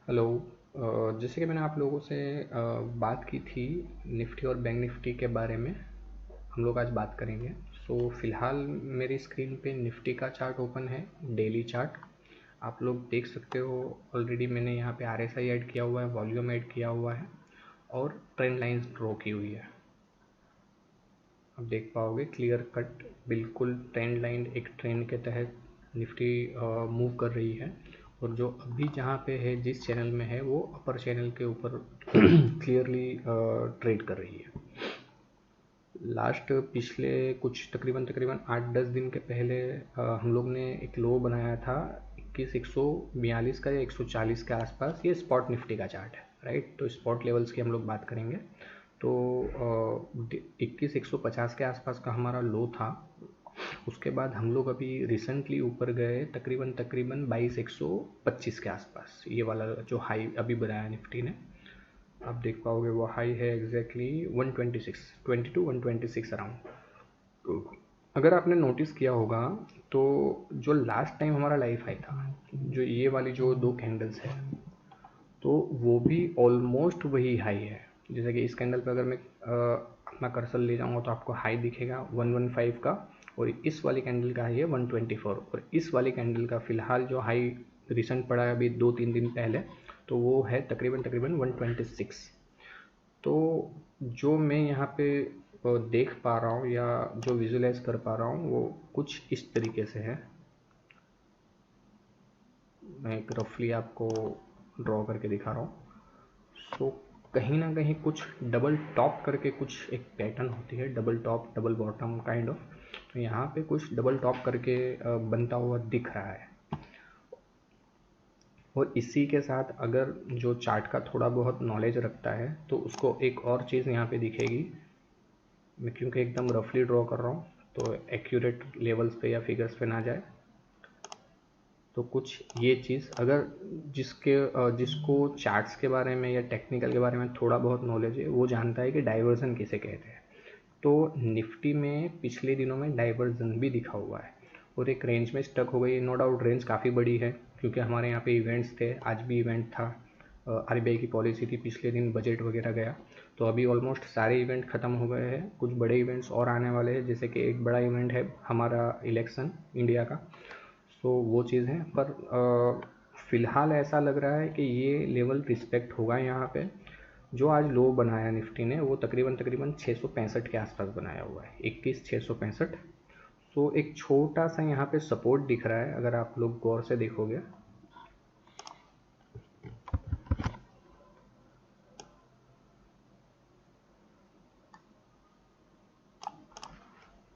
Hello. जैसे कि मैंने आप लोगों से बात की थी निफ्टी और बैंक निफ्टी के बारे में, हम लोग आज बात करेंगे। फ़िलहाल मेरी स्क्रीन पे निफ्टी का चार्ट ओपन है, डेली चार्ट। आप लोग देख सकते हो, ऑलरेडी मैंने यहाँ पे RSI ऐड किया हुआ है, वॉल्यूम ऐड किया हुआ है और ट्रेंड लाइंस ड्रॉ की हुई है। आप देख पाओगे क्लियर कट, बिल्कुल ट्रेंड लाइन, एक ट्रेंड के तहत निफ्टी मूव कर रही है। और जो अभी जहाँ पे है, जिस चैनल में है, वो अपर चैनल के ऊपर क्लियरली ट्रेड कर रही है। लास्ट पिछले कुछ तकरीबन तकरीबन 8-10 दिन के पहले हम लोग ने एक लो बनाया था 2142 का या 140 के आसपास। ये स्पॉट निफ्टी का चार्ट है, राइट। तो स्पॉट लेवल्स की हम लोग बात करेंगे। तो 21,150 के आसपास का हमारा लो था। उसके बाद हम लोग अभी रिसेंटली ऊपर गए तकरीबन तकरीबन 22,125 के आसपास। ये वाला जो हाई अभी बनाया निफ्टी ने, आप देख पाओगे वो हाई है एग्जैक्टली 126, 126 अराउंड। अगर आपने नोटिस किया होगा तो जो लास्ट टाइम हमारा लाइफ हाई था, जो ये वाली जो दो कैंडल्स है, तो वो भी ऑलमोस्ट वही हाई है। जैसे कि इस कैंडल पे अगर मैं अपना कर्सर ले जाऊंगा तो आपको हाई दिखेगा 115 का, और इस वाली कैंडल का हाई है 124, और इस वाली कैंडल का फिलहाल जो हाई रिसेंट पड़ा है अभी 2-3 दिन पहले, तो वो है तकरीबन तकरीबन 126। तो जो मैं यहाँ पे देख पा रहा हूँ या जो विजुलाइज कर पा रहा हूँ वो कुछ इस तरीके से है। मैं एक रफली आपको ड्रॉ करके दिखा रहा हूँ। सो कहीं ना कहीं कुछ डबल टॉप करके कुछ एक पैटर्न होती है, double top double bottom kind of. तो यहाँ पे कुछ डबल टॉप करके बनता हुआ दिख रहा है। और इसी के साथ अगर जो चार्ट का थोड़ा बहुत नॉलेज रखता है तो उसको एक और चीज़ यहाँ पे दिखेगी। मैं क्योंकि एकदम रफली ड्रॉ कर रहा हूँ तो एक्यूरेट लेवल्स पे या फिगर्स पे ना जाए, तो कुछ ये चीज़ अगर जिसको चार्ट्स के बारे में या टेक्निकल के बारे में थोड़ा बहुत नॉलेज है, वो जानता है कि डाइवर्जन किसे कहते हैं। तो निफ्टी में पिछले दिनों में डाइवर्जन भी दिखा हुआ है और एक रेंज में स्टक हो गई। नो डाउट रेंज काफ़ी बड़ी है क्योंकि हमारे यहाँ पे इवेंट्स थे, आज भी इवेंट था, RBI की पॉलिसी थी, पिछले दिन बजट वगैरह गया। तो अभी ऑलमोस्ट सारे इवेंट ख़त्म हो गए हैं, कुछ बड़े इवेंट्स और आने वाले हैं, जैसे कि एक बड़ा इवेंट है हमारा इलेक्शन इंडिया का। सो वो चीज़ है, पर फ़िलहाल ऐसा लग रहा है कि ये लेवल रिस्पेक्ट होगा यहाँ पे। जो आज लो बनाया निफ्टी ने वो तकरीबन तकरीबन 665 के आसपास बनाया हुआ है, 21,665। तो एक छोटा सा यहाँ पे सपोर्ट दिख रहा है अगर आप लोग गौर से देखोगे।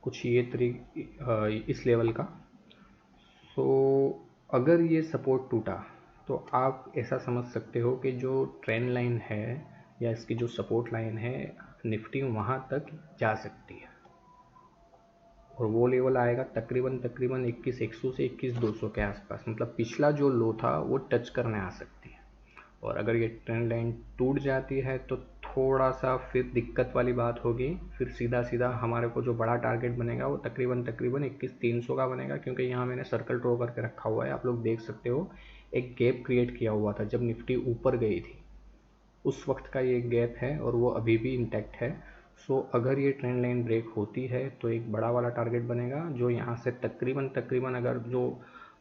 कुछ ये इस लेवल का। तो अगर ये सपोर्ट टूटा तो आप ऐसा समझ सकते हो कि जो ट्रेंड लाइन है या इसकी जो सपोर्ट लाइन है, निफ्टी वहाँ तक जा सकती है। और वो लेवल आएगा तकरीबन तकरीबन 21,100 से 21,200 के आसपास, मतलब पिछला जो लो था वो टच करने आ सकती है। और अगर ये ट्रेंड लाइन टूट जाती है तो थोड़ा सा फिर दिक्कत वाली बात होगी। फिर सीधा सीधा हमारे को जो बड़ा टारगेट बनेगा वो तकरीबन तकरीबन 21,300 का बनेगा, क्योंकि यहाँ मैंने सर्कल ड्रॉ करके रखा हुआ है, आप लोग देख सकते हो। एक गैप क्रिएट किया हुआ था जब निफ्टी ऊपर गई थी, उस वक्त का ये गैप है और वो अभी भी इंटैक्ट है। सो अगर ये ट्रेंड लाइन ब्रेक होती है तो एक बड़ा वाला टारगेट बनेगा, जो यहाँ से तकरीबन तकरीबन अगर जो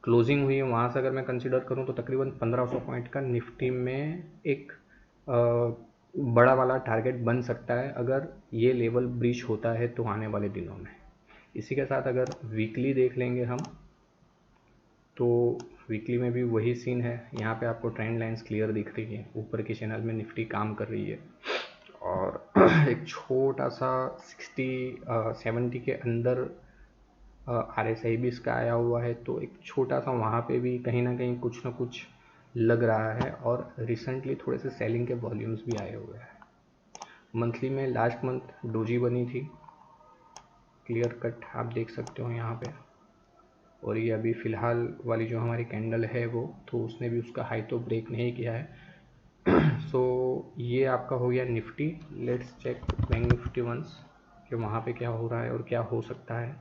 क्लोजिंग हुई है वहाँ से अगर मैं कंसिडर करूँ तो तकरीबन 1500 पॉइंट का निफ्टी में एक बड़ा वाला टारगेट बन सकता है अगर ये लेवल ब्रीच होता है तो आने वाले दिनों में। इसी के साथ अगर वीकली देख लेंगे हम तो वीकली में भी वही सीन है। यहाँ पे आपको ट्रेंड लाइंस क्लियर दिख रही है, ऊपर के चैनल में निफ्टी काम कर रही है। और एक छोटा सा 60-70 के अंदर RSI भी इसका आया हुआ है, तो एक छोटा सा वहाँ पे भी कहीं ना कहीं कुछ ना कुछ लग रहा है। और रिसेंटली थोड़े से सेलिंग के वॉल्यूम्स भी आए हुए हैं। मंथली में लास्ट मंथ डोजी बनी थी, क्लियर कट आप देख सकते हो यहाँ पे। और ये अभी फ़िलहाल वाली जो हमारी कैंडल है वो, तो उसने भी उसका हाई तो ब्रेक नहीं किया है। सो ये आपका हो गया Nifty. Let's check Bank Nifty once कि वहाँ पे क्या हो रहा है और क्या हो सकता है।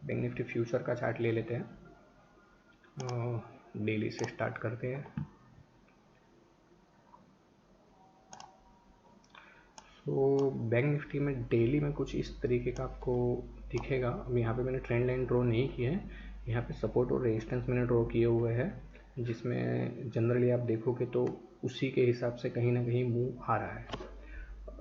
बैंक निफ्टी फ्यूचर का चार्ट ले लेते हैं। डेली से स्टार्ट करते हैं। तो बैंक निफ्टी में डेली में कुछ इस तरीके का आपको दिखेगा। अब यहाँ पे मैंने ट्रेंड लाइन ड्रॉ नहीं की है, यहाँ पे सपोर्ट और रेजिस्टेंस मैंने ड्रॉ किए हुए हैं, जिसमें जनरली आप देखोगे तो उसी के हिसाब से कहीं ना कहीं मूव आ रहा है।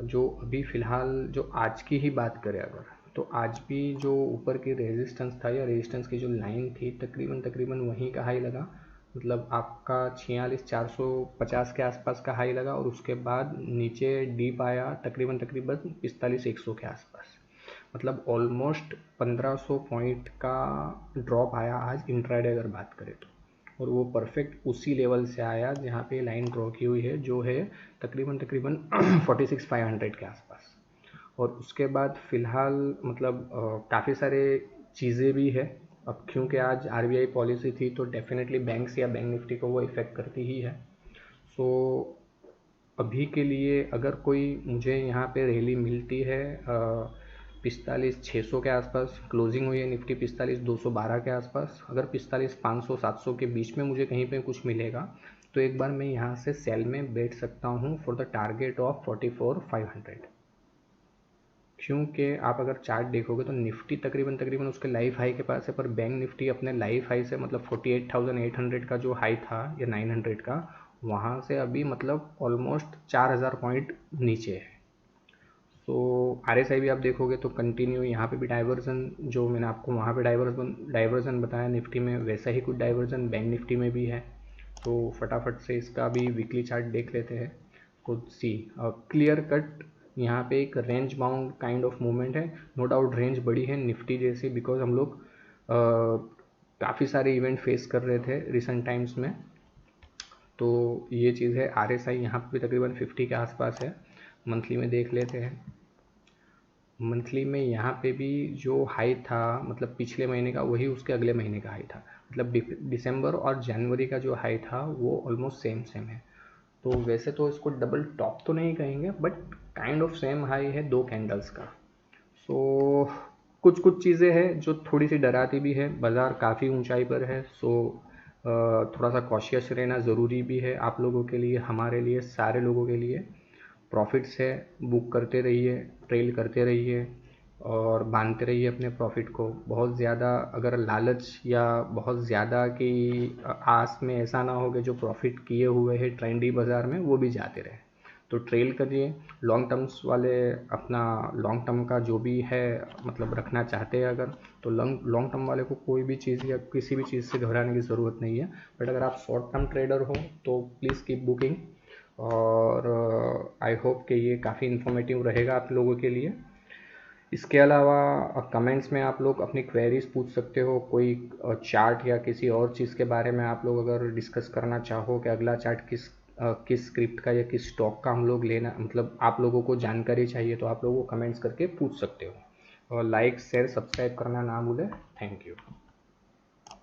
जो अभी फ़िलहाल जो आज की ही बात करें अगर, तो आज भी जो ऊपर की रेजिस्टेंस था या रेजिस्टेंस की जो लाइन थी तकरीबन तकरीबन वहीं का हाई लगा, मतलब आपका 46,450 के आसपास का हाई लगा और उसके बाद नीचे डीप आया तकरीबन तकरीबन 45,100 के आसपास, मतलब ऑलमोस्ट 1500 पॉइंट का ड्रॉप आया आज इंट्राडे अगर बात करें तो। और वो परफेक्ट उसी लेवल से आया जहाँ पे लाइन ड्रॉ की हुई है, जो है तकरीबन तकरीबन 46,500 के आसपास। और उसके बाद फ़िलहाल मतलब काफ़ी सारे चीज़ें भी है। अब क्योंकि आज आरबीआई पॉलिसी थी तो डेफिनेटली बैंक्स या बैंक निफ्टी को वो इफ़ेक्ट करती ही है। सो अभी के लिए अगर कोई मुझे यहाँ पे रैली मिलती है 45,600 के आसपास, क्लोजिंग हुई है निफ्टी 45,212 के आसपास, अगर 45,500-700 के बीच में मुझे कहीं पे कुछ मिलेगा तो एक बार मैं यहाँ से सेल में बैठ सकता हूँ फॉर द टारगेट ऑफ 44,500। क्योंकि आप अगर चार्ट देखोगे तो निफ्टी तकरीबन तकरीबन उसके लाइव हाई के पास है, पर बैंक निफ्टी अपने लाइव हाई से मतलब 48,800 का जो हाई था या 900 का, वहाँ से अभी मतलब ऑलमोस्ट 4,000 पॉइंट नीचे है। तो आरएसआई भी आप देखोगे तो कंटिन्यू यहाँ पे भी डाइवर्जन, जो मैंने आपको वहाँ पे डाइवर्जन बताया निफ्टी में, वैसा ही कुछ डाइवर्जन बैंक निफ्टी में भी है। तो फटाफट से इसका भी वीकली चार्ट देख लेते हैं। तो सी क्लियर कट यहाँ पे एक range bound kind of movement है। नो डाउट रेंज बड़ी है निफ्टी जैसी, बिकॉज हम लोग काफ़ी सारे इवेंट फेस कर रहे थे रिसेंट टाइम्स में। तो ये चीज़ है। आरएसआई यहाँ पे तकरीबन 50 के आसपास है। मंथली में देख लेते हैं। मंथली में यहाँ पे भी जो हाई था मतलब पिछले महीने का, वही उसके अगले महीने का हाई था, मतलब दिसंबर और जनवरी का जो हाई था वो ऑलमोस्ट सेम सेम है। तो वैसे तो इसको डबल टॉप तो नहीं कहेंगे, but kind of same high है दो कैंडल्स का। सो कुछ कुछ चीज़ें हैं जो थोड़ी सी डराती भी है। बाज़ार काफ़ी ऊंचाई पर है, सो थोड़ा सा कॉशियस रहना ज़रूरी भी है आप लोगों के लिए, हमारे लिए, सारे लोगों के लिए। प्रॉफिट्स है, बुक करते रहिए, ट्रेल करते रहिए और बांधते रहिए अपने प्रॉफिट को। बहुत ज़्यादा अगर लालच या बहुत ज़्यादा की आस में ऐसा ना हो कि जो प्रॉफिट किए हुए हैं ट्रेंडी बाज़ार में वो भी जाते रहे। तो ट्रेल करिए। लॉन्ग टर्म्स वाले अपना लॉन्ग टर्म का जो भी है मतलब रखना चाहते हैं अगर, तो लॉन्ग टर्म वाले को कोई भी चीज़ या किसी भी चीज़ से घबराने की ज़रूरत नहीं है। बट अगर आप शॉर्ट टर्म ट्रेडर हो तो प्लीज़ कीप बुकिंग। और आई होप कि ये काफ़ी इन्फॉर्मेटिव रहेगा आप लोगों के लिए। इसके अलावा कमेंट्स में आप लोग अपनी क्वेरीज पूछ सकते हो। कोई चार्ट या किसी और चीज़ के बारे में आप लोग अगर डिस्कस करना चाहो कि अगला चार्ट किस स्क्रिप्ट का या किस स्टॉक का हम लोग लेना, मतलब आप लोगों को जानकारी चाहिए, तो आप लोगों को कमेंट्स करके पूछ सकते हो। और लाइक शेयर सब्सक्राइब करना ना भूलें। Thank you.